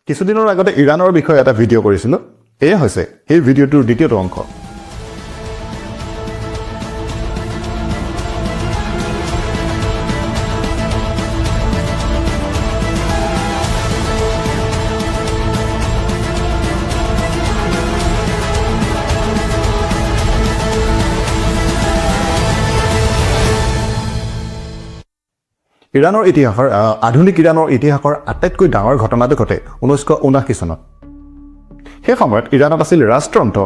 কিছুদিনৰ আগতে ইৰাণৰ বিষয়ে এটা ভিডিঅ' কৰিছিলোঁ এয়া হৈছে সেই ভিডিঅ'টোৰ দ্বিতীয়টো অংশ ইৰাণৰ ইতিহাসৰ আধুনিক ইৰাণৰ ইতিহাসৰ আটাইতকৈ ডাঙৰ ঘটনাটো ঘটে 1979 চনত সেই সময়ত ইৰাণত আছিল ৰাষ্ট্ৰযন্ত্ৰ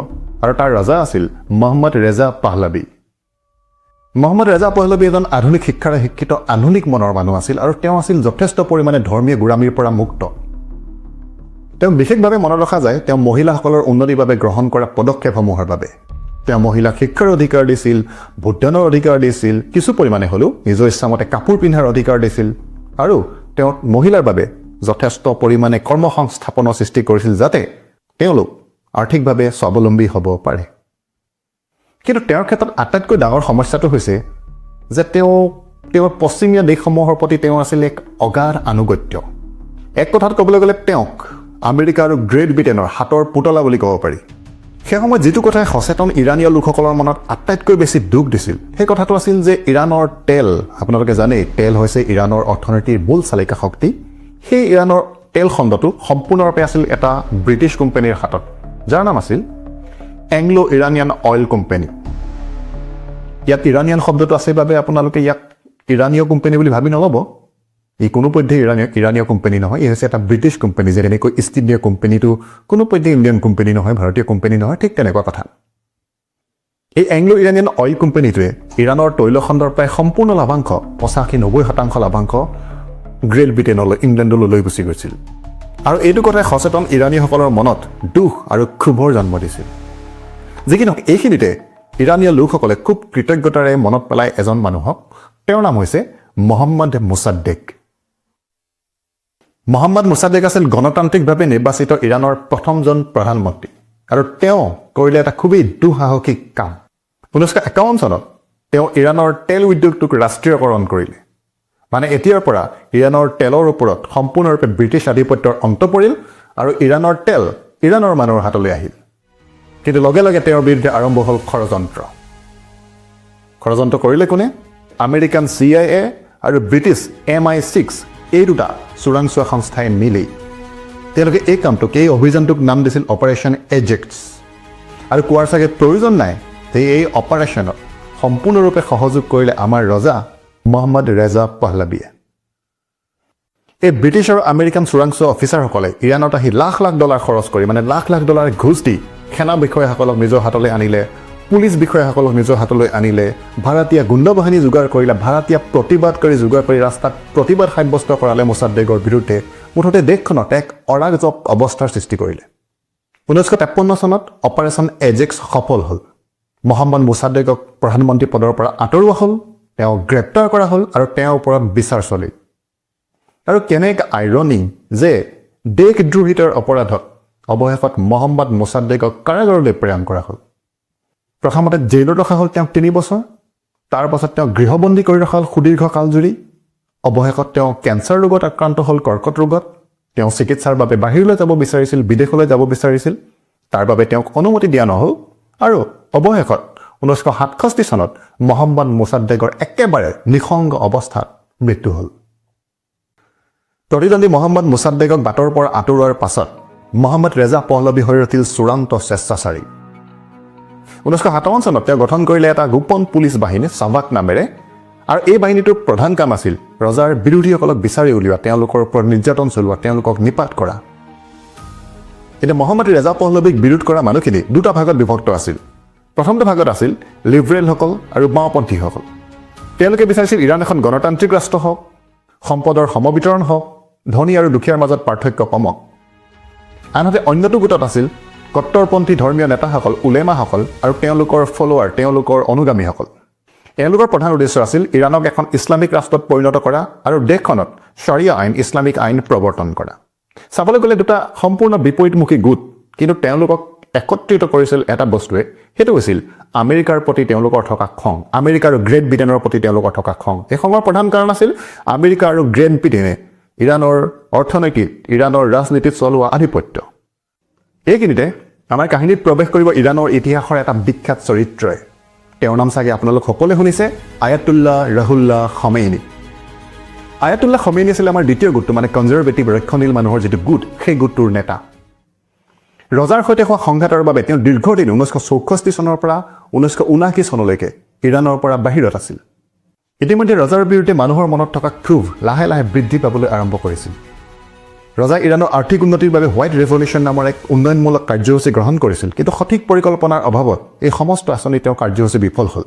আৰু তাৰ ৰজা আছিল মহম্মদ ৰেজা পাহলাবী মহম্মদ ৰেজা পাহলাবী এজন আধুনিক শিক্ষাৰে শিক্ষিত আধুনিক মনৰ মানুহ আছিল আৰু তেওঁ আছিল যথেষ্ট পৰিমাণে ধৰ্মীয় গোলামীৰ পৰা মুক্ত তেওঁ বিশেষভাৱে মনত ৰখা যায় তেওঁ মহিলাসকলৰ উন্নতিৰ বাবে গ্ৰহণ কৰা পদক্ষেপসমূহৰ বাবে তেওঁ মহিলাক শিক্ষাৰ অধিকাৰ দিছিল ভোটদানৰ অধিকাৰ দিছিল কিছু পৰিমাণে হ'লেও নিজৰ ইচ্ছামতে কাপোৰ পিন্ধাৰ অধিকাৰ দিছিল আৰু তেওঁ মহিলাৰ বাবে যথেষ্ট পৰিমাণে কৰ্মসংস্থাপনৰ সৃষ্টি কৰিছিল যাতে তেওঁলোক আৰ্থিকভাৱে স্বাৱলম্বী হ'ব পাৰে কিন্তু তেওঁৰ ক্ষেত্ৰত আটাইতকৈ ডাঙৰ সমস্যাটো হৈছে যে তেওঁৰ পশ্চিমীয়া দেশসমূহৰ প্ৰতি তেওঁ আছিল এক অগাধ আনুগত্য এক কথাত ক'বলৈ গ'লে তেওঁক আমেৰিকা আৰু গ্ৰেট ব্ৰিটেইনৰ হাতৰ পুতলা বুলি ক'ব পাৰি সেই সময়ত যিটো কথাই সচেতন ইৰাণীয় লোকসকলৰ মনত আটাইতকৈ বেছি দুখ দিছিল সেই কথাটো আছিল যে ইৰাণৰ তেল আপোনালোকে জানে তেল হৈছে ইৰাণৰ অৰ্থনীতিৰ মূল চালিকা শক্তি সেই ইৰাণৰ তেল খণ্ডটো সম্পূৰ্ণৰূপে আছিল এটা ব্ৰিটিছ কোম্পানীৰ হাতত যাৰ নাম আছিল এংলো ইৰাণিয়ান অইল কোম্পানী ইয়াত ইৰাণিয়ান শব্দটো আছে বাবে আপোনালোকে ইয়াক ইৰাণীয় কোম্পানী বুলি ভাবি নল'ব ই কোনোপধ্যে ইৰাণীয় কোম্পানী নহয় ই হৈছে এটা ব্ৰিটিছ কোম্পানী যেনেকৈ ইষ্ট ইণ্ডিয়া কোম্পানীটো কোনোপধ্যে ইণ্ডিয়ান কোম্পানী নহয় ভাৰতীয় কোম্পানী নহয় ঠিক তেনেকুৱা কথা এই এংলো ইৰাণিয়ান অইল কোম্পানীটোৱে ইৰাণৰ তৈলখণ্ডৰ প্ৰায় সম্পূৰ্ণ লাভাংশ 85-90% লাভাংশ গ্ৰেট ব্ৰিটেইনলৈ ইংলেণ্ডলৈ লৈ গুচি গৈছিল আৰু এইটো কথাই সচেতন ইৰাণীসকলৰ মনত দুখ আৰু ক্ষোভৰ জন্ম দিছিল যি কি নহওক এইখিনিতে ইৰাণীয় লোকসকলে খুব কৃতজ্ঞতাৰে মনত পেলাই এজন মানুহক তেওঁৰ নাম হৈছে মহম্মদ মোছাদ্দেক মহম্মদ মোছাদ্দেক আছিল গণতান্ত্ৰিকভাৱে নিৰ্বাচিত ইৰাণৰ প্ৰথমজন প্ৰধানমন্ত্ৰী আৰু তেওঁ কৰিলে এটা খুবেই দুঃসাহসিক কাম 1951 চনত তেওঁ ইৰাণৰ তেল উদ্যোগটোক ৰাষ্ট্ৰীয়কৰণ কৰিলে মানে এতিয়াৰ পৰা ইৰাণৰ তেলৰ ওপৰত সম্পূৰ্ণৰূপে ব্ৰিটিছ আধিপত্যৰ অন্ত পৰিল আৰু ইৰাণৰ তেল ইৰাণৰ মানুহৰ হাতলৈ আহিল কিন্তু লগে লগে তেওঁৰ বিৰুদ্ধে আৰম্ভ হ'ল ষড়যন্ত্ৰ কৰিলে কোনে আমেৰিকান CIA আৰু ব্ৰিটিছ MI6 এই দুটা চোৰাংচোৱা সংস্থাই মিলি তেওঁলোকে এই কামটোক এই অভিযানটোক নাম দিছিল অপাৰেশ্যন এজেক্টছ আৰু কোৱাৰ চাগে প্ৰয়োজন নাই যে এই অপাৰেশ্যনত সম্পূৰ্ণৰূপে সহযোগ কৰিলে আমাৰ ৰজা মহম্মদ ৰেজা পাহলাবীয়ে এই ব্ৰিটিছ আৰু আমেৰিকান চোৰাংচোৱা অফিচাৰসকলে ইৰাণত আহি লাখ লাখ ডলাৰ খৰচ কৰি মানে লাখ লাখ ডলাৰ ঘোচ দি সেনা বিষয়াসকলক নিজৰ হাতলৈ আনিলে পুলিচ বিষয়াসকলক নিজৰ হাতলৈ আনিলে ভাৰতীয় গুণ্ডা বাহিনী যোগাৰ কৰিলে ভাৰতীয় প্ৰতিবাদকাৰী যোগাৰ কৰি ৰাস্তাত প্ৰতিবাদ সাব্যস্ত কৰালে মোছাদ্দেকৰ বিৰুদ্ধে মুঠতে দেশখনত এক অৰাজক অৱস্থাৰ সৃষ্টি কৰিলে 1953 চনত অপাৰেশ্যন এজেক্স সফল হ'ল মহম্মদ মোছাদ্দেকক প্ৰধানমন্ত্ৰী পদৰ পৰা আঁতৰোৱা হ'ল তেওঁ গ্ৰেপ্তাৰ কৰা হ'ল আৰু তেওঁৰ ওপৰত বিচাৰ চলিল আৰু কেনেক আইৰনি যে দেশদ্ৰোহিতাৰ অপৰাধত অৱশেষত মহম্মদ মোছাদ্দেকক কাৰাগাৰলৈ প্ৰেৰণ কৰা হ'ল প্ৰথমতে জেইলত ৰখা হ'ল তেওঁক 3 বছৰ তাৰ পাছত তেওঁ গৃহবন্দী কৰি ৰখা হ'ল সুদীৰ্ঘ কালজুৰি অৱশেষত তেওঁ কেঞ্চাৰ ৰোগত আক্ৰান্ত হ'ল কৰ্কট ৰোগত তেওঁ চিকিৎসাৰ বাবে বাহিৰলৈ যাব বিচাৰিছিল বিদেশলৈ যাব বিচাৰিছিল তাৰ বাবে তেওঁক অনুমতি দিয়া নহ'ল আৰু অৱশেষত 1967 চনত মহম্মদ মোছাদ্দেকৰ একেবাৰে নিঃসংগ অৱস্থাত মৃত্যু হ'ল প্ৰতিদ্বন্দ্বী মহম্মদ মোছাদ্দেকক বাটৰ পৰা আঁতৰোৱাৰ পাছত মহম্মদ ৰেজা পাহলাবী হৈ উঠিল চূড়ান্ত স্বেচ্ছাচাৰী 1957 চনত তেওঁ গঠন কৰিলে এটা গোপন পুলিচ বাহিনী সাভাক নামেৰে আৰু এই বাহিনীটোৰ প্ৰধান কাম আছিল ৰজাৰ বিৰোধীসকলক বিচাৰি উলিওৱা তেওঁলোকৰ ওপৰত নিৰ্যাতন চলোৱা তেওঁলোকক নিপাত কৰা এতিয়া মহম্মদ ৰেজা পাহলাবীক বিৰোধ কৰা মানুহখিনি দুটা ভাগত বিভক্ত আছিল প্ৰথমটো ভাগত আছিল লিবাৰেলসকল আৰু বাওঁপন্থীসকল তেওঁলোকে বিচাৰিছিল ইৰাণ এখন গণতান্ত্ৰিক ৰাষ্ট্ৰ হওক সম্পদৰ সমবিতৰণ হওক ধনী আৰু দুখীয়াৰ মাজত পাৰ্থক্য কমক আনহাতে অন্যটো গোটত আছিল কট্টৰপন্থী ধৰ্মীয় নেতাসকল উলেমাসকল আৰু তেওঁলোকৰ ফলোৱাৰ তেওঁলোকৰ অনুগামীসকল এওঁলোকৰ প্ৰধান উদ্দেশ্য আছিল ইৰাণক এখন ইছলামিক ৰাষ্ট্ৰত পৰিণত কৰা আৰু দেশখনত শৰিয়া আইন ইছলামিক আইন প্ৰৱৰ্তন কৰা চাবলৈ গ'লে দুটা সম্পূৰ্ণ বিপৰীতমুখী গোট কিন্তু তেওঁলোকক একত্ৰিত কৰিছিল এটা বস্তুৱে সেইটো হৈছিল আমেৰিকাৰ প্ৰতি তেওঁলোকৰ থকা খং আমেৰিকা আৰু গ্ৰেট ব্ৰিটেইনৰ প্ৰতি তেওঁলোকৰ থকা খং এই খঙৰ প্ৰধান কাৰণ আছিল আমেৰিকা আৰু গ্ৰেট ব্ৰিটেইনে ইৰাণৰ অৰ্থনীতিত ইৰাণৰ ৰাজনীতিত চলোৱা আধিপত্য এইখিনিতে আমাৰ কাহিনীত প্ৰৱেশ কৰিব ইৰাণৰ ইতিহাসৰ এটা বিখ্যাত চৰিত্ৰই তেওঁৰ নাম চাগে আপোনালোক সকলোৱে শুনিছে আয়াতুল্লাহ ৰহুল্লাহ খমেইনি আয়াতুল্লাহ খমেইনি আছিল আমাৰ দ্বিতীয় গোটটো মানে কনজাৰভেটিভ ৰক্ষণশীল মানুহৰ যিটো গোট সেই গোটটোৰ নেতা ৰজাৰ সৈতে হোৱা সংঘাতৰ বাবে তেওঁ দীৰ্ঘদিন 1964 চনৰ পৰা 1979 চনলৈকে ইৰাণৰ পৰা বাহিৰত আছিল ইতিমধ্যে ৰজাৰ বিৰুদ্ধে মানুহৰ মনত থকা ক্ষোভ লাহে লাহে বৃদ্ধি পাবলৈ আৰম্ভ কৰিছিল ৰজা ইৰাণৰ আৰ্থিক উন্নতিৰ বাবে হোৱাইট ৰেভলিউশ্যন নামৰ এক উন্নয়নমূলক কাৰ্যসূচী গ্ৰহণ কৰিছিল কিন্তু সঠিক পৰিকল্পনাৰ অভাৱত এই সমস্ত আঁচনি তেওঁৰ কাৰ্যসূচী বিফল হ'ল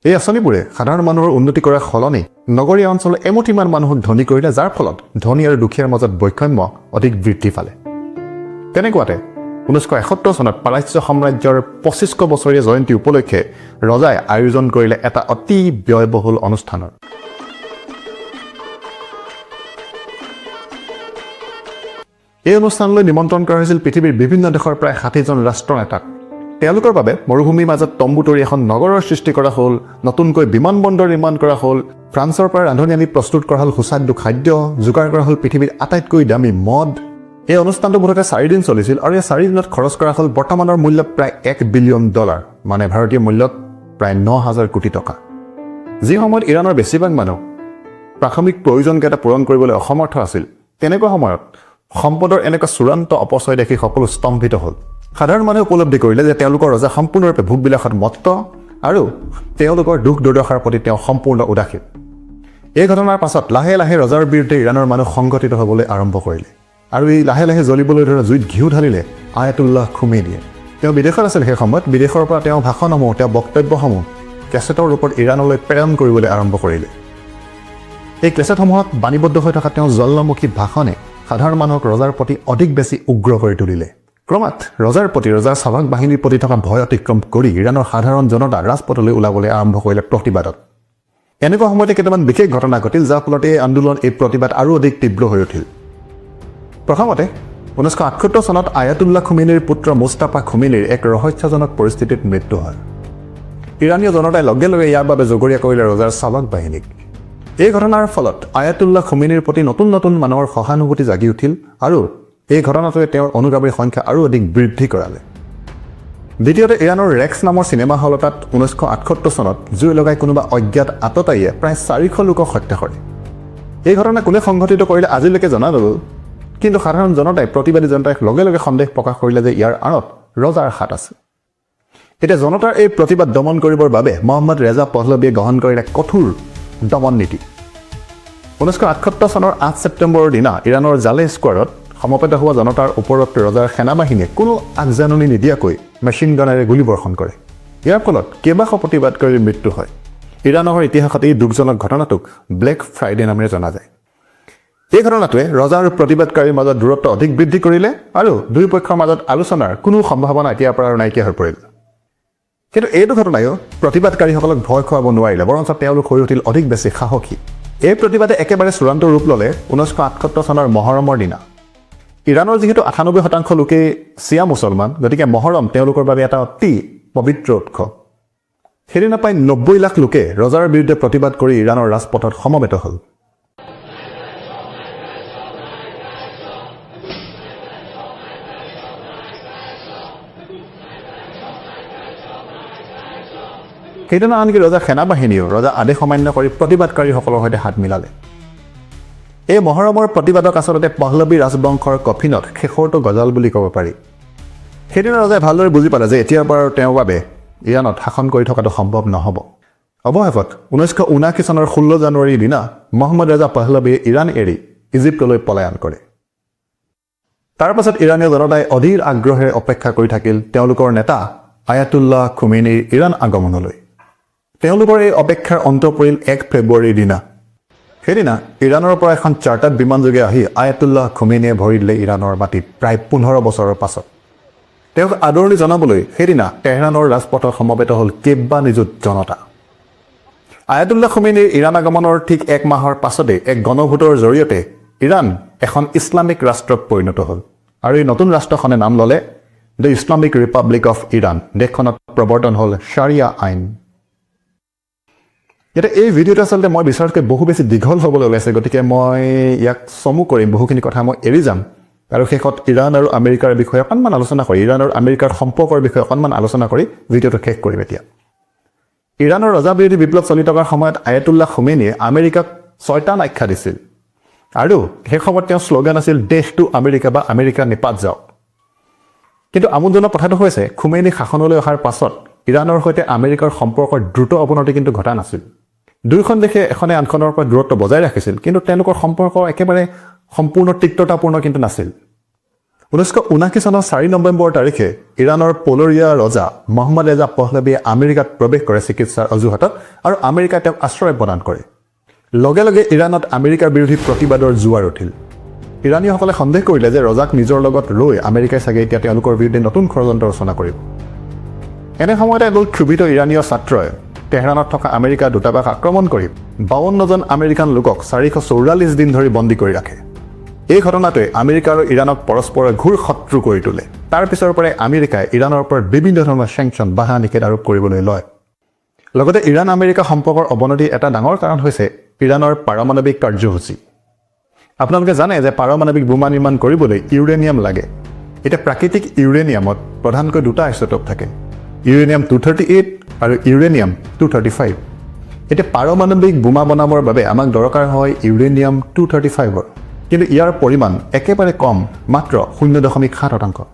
এই আঁচনিবোৰে সাধাৰণ মানুহৰ উন্নতি কৰাৰ সলনি নগৰীয়া অঞ্চলৰ এমুঠিমান মানুহক ধনী কৰিলে যাৰ ফলত ধনী আৰু দুখীয়াৰ মাজত বৈষম্য অধিক বৃদ্ধি পালে তেনেকুৱাতে 1971 চনত পালাস্য সাম্ৰাজ্যৰ 25 বছৰীয়া জয়ন্তী উপলক্ষে ৰজাই আয়োজন কৰিলে এটা অতি ব্যয়বহুল অনুষ্ঠানৰ এই অনুষ্ঠানলৈ নিমন্ত্ৰণ কৰা হৈছিল পৃথিৱীৰ বিভিন্ন দেশৰ প্ৰায় 60জন ৰাষ্ট্ৰনেতাক তেওঁলোকৰ বাবে মৰুভূমিৰ মাজত তম্বু তৰি এখন নগৰৰ সৃষ্টি কৰা হ'ল নতুনকৈ বিমানবন্দৰ নিৰ্মাণ কৰা হ'ল ফ্ৰান্সৰ পৰা ৰান্ধনি আনি প্ৰস্তুত কৰা হ'ল সুস্বাদু খাদ্য যোগাৰ কৰা হ'ল পৃথিৱীৰ আটাইতকৈ দামী মদ এই অনুষ্ঠানটো মুঠতে 4 দিন চলিছিল আৰু এই 4 দিনত খৰচ কৰা হ'ল বৰ্তমানৰ মূল্য প্ৰায় $1 বিলিয়ন মানে ভাৰতীয় মূল্যত প্ৰায় 9,000 কোটি টকা যি সময়ত ইৰাণৰ বেছিভাগ মানুহ প্ৰাথমিক প্ৰয়োজনকেইটা পূৰণ কৰিবলৈ অসমৰ্থ আছিল তেনেকুৱা সময়ত সম্পদৰ এনেকুৱা চূড়ান্ত অপচয় দেখি সকলো স্তম্ভিত হ'ল সাধাৰণ মানুহে উপলব্ধি কৰিলে যে তেওঁলোকৰ ৰজা সম্পূৰ্ণৰূপে ভোগবিলাসত মত্ত আৰু তেওঁলোকৰ দুখ দুৰ্দশাৰ প্ৰতি তেওঁ সম্পূৰ্ণ উদাসীন এই ঘটনাৰ পাছত লাহে লাহে ৰজাৰ বিৰুদ্ধে ইৰাণৰ মানুহ সংগঠিত হ'বলৈ আৰম্ভ কৰিলে আৰু এই লাহে লাহে জ্বলিবলৈ ধৰা জুইত ঘিউ ঢালিলে আয়াতুল্লাহ খমেইনিয়ে তেওঁ বিদেশত আছিল সেই সময়ত বিদেশৰ পৰা তেওঁ ভাষণসমূহ তেওঁ বক্তব্যসমূহ কেছেটৰ ৰূপত ইৰাণলৈ প্ৰেৰণ কৰিবলৈ আৰম্ভ কৰিলে এই কেছেটসমূহত বাণীবদ্ধ হৈ থকা তেওঁ জ্বলনমুখী ভাষণে সাধাৰণ মানুহক ৰজাৰ প্ৰতি অধিক বেছি উগ্ৰ কৰি তুলিলে ক্ৰমাৎ ৰজাৰ সভাক বাহিনীৰ প্ৰতি থকা ভয় অতিক্ৰম কৰি ইৰাণৰ সাধাৰণ জনতা ৰাজপথলৈ ওলাবলৈ আৰম্ভ কৰিলে প্ৰতিবাদত এনেকুৱা সময়তে কেইটামান বিশেষ ঘটনা ঘটিল যাৰ ফলত এই আন্দোলন এই প্ৰতিবাদ আৰু অধিক তীব্ৰ হৈ উঠিল প্ৰথমতে 1978 চনত আয়াতুল্লাহ খমেইনিৰ পুত্ৰ মুস্তাফা খমেইনিৰ এক ৰহস্যজনক পৰিস্থিতিত মৃত্যু হয় ইৰাণীয় জনতাই লগে লগে ইয়াৰ বাবে জগৰীয়া কৰিলে ৰজাৰ চালক বাহিনীক এই ঘটনাৰ ফলত আয়াতুল্লাহ খমেইনিৰ প্ৰতি নতুন নতুন মানুহৰ সহানুভূতি জাগি উঠিল আৰু এই ঘটনাটোৱে তেওঁৰ অনুগামীৰ সংখ্যা আৰু অধিক বৃদ্ধি কৰালে দ্বিতীয়তে ইৰাণৰ ৰেক্স নামৰ চিনেমা হল এটাত 1978 চনত জুই লগাই কোনোবা অজ্ঞাত আততায়ীয়ে প্ৰায় 400 লোকক হত্যা কৰে এই ঘটনা কোনে সংঘটিত কৰিলে আজিলৈকে জনা নগ'ল কিন্তু সাধাৰণ জনতাই প্ৰতিবাদী জনতাই লগে লগে সন্দেহ প্ৰকাশ কৰিলে যে ইয়াৰ আঁৰত ৰজাৰ হাত আছে এতিয়া জনতাৰ এই প্ৰতিবাদ দমন কৰিবৰ বাবে মহম্মদ ৰেজা পহলৱীয়ে গ্ৰহণ কৰিলে কঠোৰ দমন নীতি 1978 চনৰ 8 ছেপ্টেম্বৰৰ দিনা ইৰাণৰ জালে স্কোৱাৰত সমবেত হোৱা জনতাৰ ওপৰত ৰজাৰ সেনাবাহিনীয়ে কোনো আগজাননী নিদিয়াকৈ মেচিন গানেৰে গুলীবৰ্ষণ কৰে ইয়াৰ ফলত কেইবাশ প্ৰতিবাদকাৰীৰ মৃত্যু হয় ইৰাণৰ ইতিহাসত এই দুখজনক ঘটনাটোক ব্লেক ফ্ৰাইডে নামেৰে জনা যায় এই ঘটনাটোৱে ৰজা আৰু প্ৰতিবাদকাৰীৰ মাজত দূৰত্ব অধিক বৃদ্ধি কৰিলে আৰু দুই পক্ষৰ মাজত আলোচনাৰ কোনো সম্ভাৱনা এতিয়াৰ পৰা নাইকিয়া হৈ পৰিল কিন্তু এইটো ঘটনায়ো প্ৰতিবাদকাৰীসকলক ভয় খুৱাব নোৱাৰিলে বৰঞ্চ তেওঁলোক হৈ উঠিল অধিক বেছি সাহসী এই প্ৰতিবাদে একেবাৰে চূড়ান্ত ৰূপ ল'লে 1978 চনৰ মহৰমৰ দিনা ইৰাণৰ যিহেতু 98% লোকে চিয়া মুছলমান গতিকে মহৰম তেওঁলোকৰ বাবে এটা অতি পবিত্ৰ উৎসৱ সেইদিনা প্ৰায় 90 লাখ লোকে ৰজাৰ বিৰুদ্ধে প্ৰতিবাদ কৰি ইৰাণৰ ৰাজপথত সমবেত হ'ল সেইদিনা আনকি ৰজা সেনাবাহিনীয়েও ৰজা আদেশ অমান্য কৰি প্ৰতিবাদকাৰীসকলৰ সৈতে হাত মিলালে এই মহৰমৰ প্ৰতিবাদক আচলতে পহলৱী ৰাজবংশৰ কফিনত শেষৰটো গজাল বুলি ক'ব পাৰি সেইদিনা ৰজাই ভালদৰে বুজি পালে যে এতিয়াৰ পৰা তেওঁৰ বাবে ইৰাণত শাসন কৰি থকাটো সম্ভৱ নহ'ব অৱশেষত 1979 চনৰ 16 জানুৱাৰীৰ দিনা মহম্মদ ৰেজা পহলৱীয়ে ইৰাণ এৰি ইজিপ্তলৈ পলায়ন কৰে তাৰ পাছত ইৰাণীয় জনতাই অধীৰ আগ্ৰহেৰে অপেক্ষা কৰি থাকিল তেওঁলোকৰ নেতা আয়াতুল্লাহ খমেইনিৰ ইৰাণ আগমনলৈ তেওঁলোকৰ এই অপেক্ষাৰ অন্ত পৰিল 1 ফেব্ৰুৱাৰীৰ দিনা সেইদিনা ইৰাণৰ পৰা এখন চাৰ্টাৰ্ড বিমানযোগে আহি আয়াতুল্লাহ খমেইনিয়ে ভৰি দিলে ইৰাণৰ মাটিত প্ৰায় 15 বছৰৰ পাছত তেওঁক আদৰণি জনাবলৈ সেইদিনা তেহৰাণৰ ৰাজপথত সমবেত হ'ল কেইবা নিযুত জনতা আয়াতুল্লাহ খমেইনিৰ ইৰাণ আগমনৰ ঠিক 1 মাহৰ পাছতে এক গণভোটৰ জৰিয়তে ইৰাণ এখন ইছলামিক ৰাষ্ট্ৰত পৰিণত হ'ল আৰু এই নতুন ৰাষ্ট্ৰখনে নাম ল'লে the Islamic Republic of Iran দেশখনত প্ৰৱৰ্তন হ'ল শাৰিয়া আইন এতিয়া এই ভিডিঅ'টো আচলতে মই বিচাৰতকৈ বহু বেছি দীঘল হ'বলৈ ওলাইছে, গতিকে মই ইয়াক চমু কৰিম, বহুখিনি কথা মই এৰি যাম আৰু শেষত ইৰাণ আৰু আমেৰিকাৰ বিষয়ে অকণমান আলোচনা কৰি ইৰাণ আৰু আমেৰিকাৰ সম্পৰ্কৰ বিষয়ে অকণমান আলোচনা কৰি ভিডিঅ'টো শেষ কৰিম। এতিয়া ইৰাণৰ ৰজা বিৰোধী বিপ্লৱ চলি থকাৰ সময়ত আয়াতুল্লাহ খুমেইনীয়ে আমেৰিকাক ছয়তান আখ্যা দিছিল আৰু সেই সময়ত তেওঁৰ শ্লোগান আছিল দেশ টু আমেৰিকা বা আমেৰিকা নিপাত যাওক। কিন্তু আমোদজনক কথাটো হৈছে খুমেইনী শাসনলৈ অহাৰ পাছত ইৰাণৰ সৈতে আমেৰিকাৰ সম্পৰ্কৰ দ্ৰুত অৱনতি কিন্তু ঘটা নাছিল। দুয়োখন দেশে এখনে আনখনৰ পৰা দূৰত্ব বজাই ৰাখিছিল, কিন্তু তেওঁলোকৰ সম্পৰ্ক একেবাৰে সম্পূৰ্ণ তিক্ততাপূৰ্ণ কিন্তু নাছিল। 1979 চনৰ 4 নৱেম্বৰ তাৰিখে ইৰাণৰ পলৰীয়া ৰজা মহম্মদ ৰেজা পহলৱীয়ে আমেৰিকাত প্ৰৱেশ কৰে চিকিৎসাৰ অজুহাতত আৰু আমেৰিকাই তেওঁক আশ্ৰয় প্ৰদান কৰে। লগে লগে ইৰাণত আমেৰিকাৰ বিৰোধী প্ৰতিবাদৰ জোৱাৰ উঠিল। ইৰাণীসকলে সন্দেহ কৰিলে যে ৰজাক নিজৰ লগত লৈ আমেৰিকাই চাগে এতিয়া তেওঁলোকৰ বিৰুদ্ধে নতুন ষড়যন্ত্ৰ ৰচনা কৰিব। এনে সময়তে এদল ক্ষুভিত ইৰাণীয় ছাত্ৰই তেহৰাণত থকা আমেৰিকা দূতাবাস আক্ৰমণ কৰি 52জন আমেৰিকান লোকক 444 দিন ধৰি বন্দী কৰি ৰাখে। এই ঘটনাটোৱে আমেৰিকা আৰু ইৰাণক পৰস্পৰৰ ঘূৰ শত্ৰু কৰি তোলে। তাৰ পিছৰ পৰাই আমেৰিকাই ইৰাণৰ ওপৰত বিভিন্ন ধৰণৰ চেংচন বাধা নিষেধ আৰোপ কৰিবলৈ লয়। লগতে ইৰাণ আমেৰিকা সম্পৰ্কৰ অৱনতিৰ এটা ডাঙৰ কাৰণ হৈছে ইৰাণৰ পাৰমাণৱিক কাৰ্যসূচী। আপোনালোকে জানে যে পাৰমাণৱিক বোমা নিৰ্মাণ কৰিবলৈ ইউৰেনিয়াম লাগে। এতিয়া প্ৰাকৃতিক ইউৰেনিয়ামত প্ৰধানকৈ দুটা আইচোটোপ থাকে, ইউৰেনিয়াম 238 আৰু ইউৰেনিয়াম 235। এতিয়া পাৰমাণৱিক বোমা বনাবৰ বাবে আমাক দৰকাৰ হয় ইউৰেনিয়াম 235ৰ, কিন্তু ইয়াৰ পৰিমাণ একেবাৰে কম, মাত্ৰ 0.7%।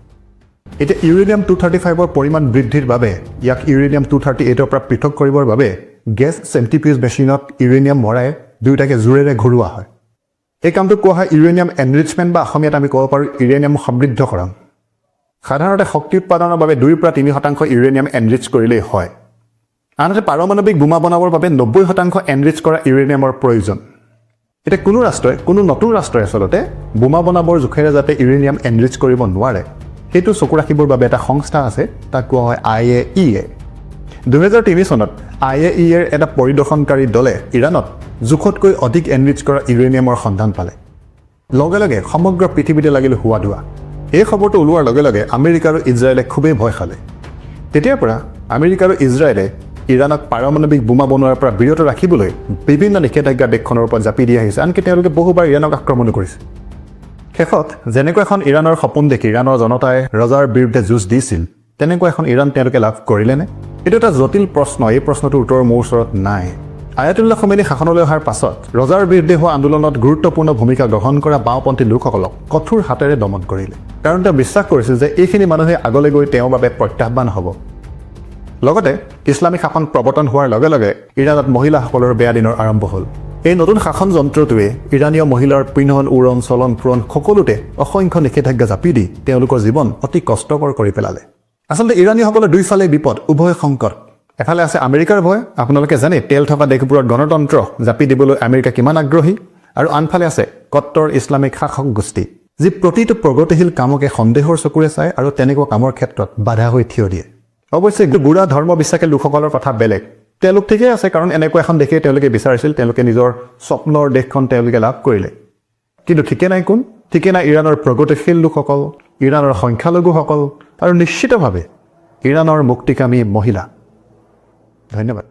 এতিয়া ইউৰেনিয়াম 235ৰ পৰিমাণ বৃদ্ধিৰ বাবে ইয়াক ইউৰেনিয়াম 238ৰ পৰা পৃথক কৰিবৰ বাবে গেছ চেণ্ট্ৰিফিউজ মেচিনত ইউৰেনিয়াম ভৰাই দুয়োটাকে জোৰেৰে ঘূৰোৱা হয়। এই কামটোক কোৱা হয় ইউৰেনিয়াম এনৰিচমেণ্ট বা অসমীয়াত আমি ক'ব পাৰোঁ ইউৰেনিয়াম সমৃদ্ধকৰণ। সাধাৰণতে শক্তি উৎপাদনৰ বাবে 2 পৰা 3% ইউৰেনিয়াম এনৰিচ কৰিলেই হয়। আনহাতে পাৰমাণৱিক বোমা বনাবৰ বাবে 90% এনৰিচ কৰা ইউৰেনিয়ামৰ প্ৰয়োজন। এতিয়া কোনো নতুন ৰাষ্ট্ৰই আচলতে বোমা বনাবৰ জোখেৰে যাতে ইউৰেনিয়াম এনৰিচ কৰিব নোৱাৰে সেইটো চকু ৰাখিবৰ বাবে এটা সংস্থা আছে, তাক কোৱা হয় IAEA। 2003 চনত IAEAৰ এটা পৰিদৰ্শনকাৰী দলে ইৰাণত জোখতকৈ অধিক এনৰিচ কৰা ইউৰেনিয়ামৰ সন্ধান পালে। লগে লগে সমগ্ৰ পৃথিৱীতে লাগিল হোৱা ধোৱা। এই খবৰটো ওলোৱাৰ লগে লগে আমেৰিকা আৰু ইজৰাইলে খুবেই ভয় খালে। তেতিয়াৰ পৰা আমেৰিকা আৰু ইজৰাইলে ইৰাণক পাৰমাণৱিক বোমা বনোৱাৰ পৰা বিৰত ৰাখিবলৈ বিভিন্ন নিষেধাজ্ঞা দেশখনৰ ওপৰত জাপি দি আহিছে, আনকি তেওঁলোকে বহুবাৰ ইৰাণক আক্ৰমণো কৰিছে। শেষত যেনেকৈ এখন ইৰাণৰ সপোন দেখি ইৰাণৰ জনতাই ৰজাৰ বিৰুদ্ধে যুঁজ দিছিল, তেনেকুৱা এখন ইৰাণ তেওঁলোকে লাভ কৰিলেনে? এইটো এটা জটিল প্ৰশ্ন। এই প্ৰশ্নটোৰ উত্তৰ মোৰ ওচৰত নাই। আয়াতুল্লাহ খুমেইনী শাসনলৈ অহাৰ পাছত ৰজাৰ বিৰুদ্ধে হোৱা আন্দোলনত গুৰুত্বপূৰ্ণ ভূমিকা গ্ৰহণ কৰা বাওঁপন্থী লোকসকলক কঠোৰ হাতেৰে দমন কৰিলে, কাৰণ তেওঁ বিশ্বাস কৰিছিল যে এইখিনি মানুহে আগলৈ গৈ তেওঁৰ বাবে প্ৰত্যাহ্বান হ'ব। লগতে ইছলামিক শাসন প্ৰৱৰ্তন হোৱাৰ লগে লগে ইৰাণত মহিলাসকলৰ বেয়া দিনৰ আৰম্ভ হ'ল। এই নতুন শাসন যন্ত্ৰটোৱে ইৰাণীয় মহিলাৰ পিন্ধন উৰণ চলন ফুৰণ সকলোতে অসংখ্য নিষেধাজ্ঞা জাপি দি তেওঁলোকৰ জীৱন অতি কষ্টকৰ কৰি পেলালে। আচলতে ইৰাণীসকলৰ দুইফালে বিপদ, উভয় সংকট। এফালে আছে আমেৰিকাৰ ভয়, আপোনালোকে জানে তেল থকা দেশবোৰত গণতন্ত্ৰ জাপি দিবলৈ আমেৰিকা কিমান আগ্ৰহী, আৰু আনফালে আছে কট্টৰ ইছলামিক শাসক গোষ্ঠী, যি প্ৰতিটো প্ৰগতিশীল কামকে সন্দেহৰ চকুৰে চায় আৰু তেনেকুৱা কামৰ ক্ষেত্ৰত বাধা হৈ থিয় দিয়ে। অৱশ্যে বুঢ়া ধৰ্ম বিশ্বাসী লোকসকলৰ কথা বেলেগ। তেওঁলোক ঠিকেই আছে, কাৰণ এনেকুৱা এখন দেশেই তেওঁলোকে বিচাৰিছিল, তেওঁলোকে নিজৰ স্বপ্নৰ দেশখন তেওঁলোকে লাভ কৰিলে। কিন্তু ঠিকে নাই কোন? ঠিকে নাই ইৰাণৰ প্ৰগতিশীল লোকসকল, ইৰাণৰ সংখ্যালঘুসকল আৰু নিশ্চিতভাৱে ইৰাণৰ মুক্তিকামী মহিলা। ধন্যবাদ।